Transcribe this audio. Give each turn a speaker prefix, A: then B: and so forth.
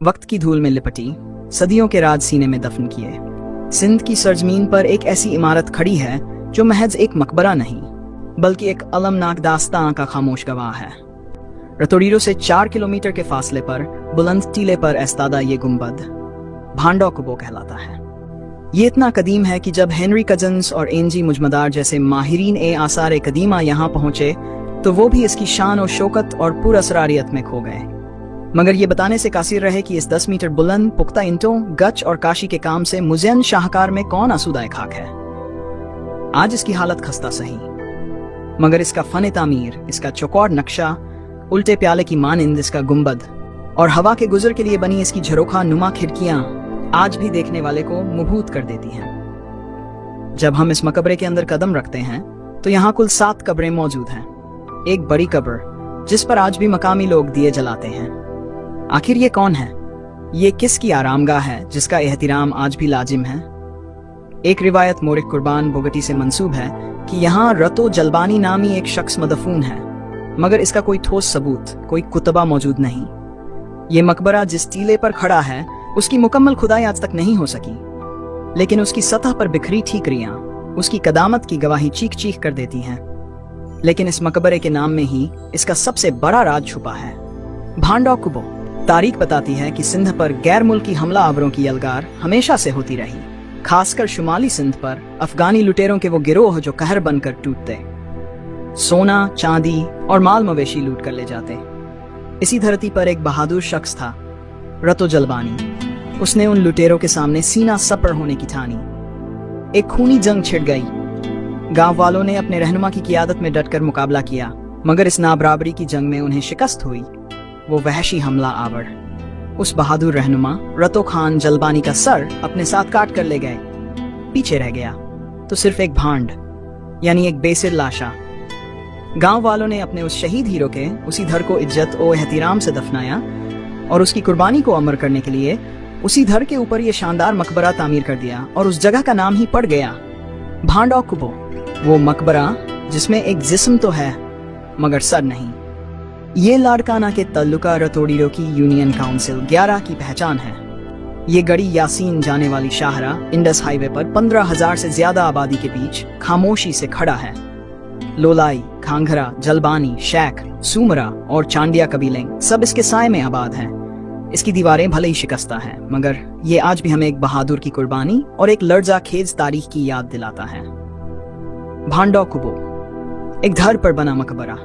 A: वक्त की धूल में लिपटी, सदियों के राज सीने में दफन किए, सिंध की सरजमीन पर एक ऐसी इमारत खड़ी है जो महज एक मकबरा नहीं बल्कि एक अलमनाक दास्तां का खामोश गवाह है। रतोड़ीरो से 4 किलोमीटर के फासले पर बुलंद टीले पर ऐस्तादा ये गुंबद भांडो कुबो कहलाता है। ये इतना कदीम है कि जब हेनरी कजन्स और एनजी मुजमदार जैसे माहिरीन ए आसार कदीमा यहाँ पहुंचे तो वो भी इसकी शान और शौकत और पुरअसरारियत में खो गए, मगर ये बताने से कासिर रहे कि इस 10 मीटर बुलंद पुख्ता इंटों, गच और काशी के काम से मुज़य्यन शाहकार में कौन आसूदाए खाक है। आज इसकी हालत खस्ता सही, मगर इसका फन तामीर, इसका चौकोर नक्शा, उल्टे प्याले की मानिंद इसका गुंबद और हवा के गुजर के लिए बनी इसकी झरोखा नुमा खिड़कियां आज भी देखने वाले को मुभूत कर देती हैं। जब हम इस मकबरे के अंदर कदम रखते हैं तो यहाँ कुल 7 कब्रें मौजूद हैं। एक बड़ी कब्र जिस पर आज भी मकामी लोग दिए जलाते हैं। आखिर ये कौन है? ये किसकी आरामगाह है जिसका एहतिराम आज भी लाजिम है? एक रिवायत मोरिक कुर्बान बोगटी से मंसूब है कि यहाँ रतो जलबानी नामी एक शख्स मदफून है, मगर इसका कोई ठोस सबूत, कोई कुतबा मौजूद नहीं। ये मकबरा जिस टीले पर खड़ा है उसकी मुकम्मल खुदाई आज तक नहीं हो सकी, लेकिन उसकी सतह पर बिखरी ठीकरियां उसकी कदामत की गवाही चीख चीख कर देती हैं। लेकिन इस मकबरे के नाम में ही इसका सबसे बड़ा राज छुपा है। भांडो कुबो। तारीख बताती है कि सिंध पर गैर मुल्की हमला आवरों की यलगार हमेशा से होती रही, खासकर शुमाली सिंध पर अफगानी लुटेरों के वो गिरोह जो कहर बनकर टूटते, सोना, चांदी और माल मवेशी लूट कर ले जाते। इसी धरती पर एक बहादुर शख्स था, रतो जलबानी। उसने उन लुटेरों के सामने सीना सपर होने की ठानी। एक खूनी जंग छिड़ गई। गांव वालों ने अपने रहनुमा की क़ियादत में डटकर मुकाबला किया, मगर इस नाबराबरी की जंग में उन्हें शिकस्त हुई। वो वहशी हमला आवर उस बहादुर रहनुमा रतो खान जलबानी का सर अपने साथ काट कर ले गए। पीछे रह गया तो सिर्फ एक भांड, यानी एक बेसिर लाशा। गांव वालों ने अपने उस शहीद हीरो के उसी धर को इज्जत और एहतिराम से दफनाया और उसकी कुर्बानी को अमर करने के लिए उसी धर के ऊपर ये शानदार मकबरा तामीर कर दिया और उस जगह का नाम ही पड़ गया भांडो कुबो। वो मकबरा जिसमें एक जिस्म तो है मगर सर नहीं। ये लाड़काना के तल्लुका रतोड़ीरो की यूनियन काउंसिल 11 की पहचान है। ये गड़ी यासीन जाने वाली शाहरा इंडस हाईवे पर 15,000 से ज्यादा आबादी के बीच खामोशी से खड़ा है। लोलाई, खांघरा, जलबानी, शैख, सूमरा और चांडिया कबीले सब इसके साए में आबाद हैं। इसकी दीवारें भले ही शिकस्ता हैं, मगर ये आज भी हमें एक बहादुर की कुर्बानी और एक लर्जा खेज तारीख की याद दिलाता है। भांडो कुबो, एक धर पर बना मकबरा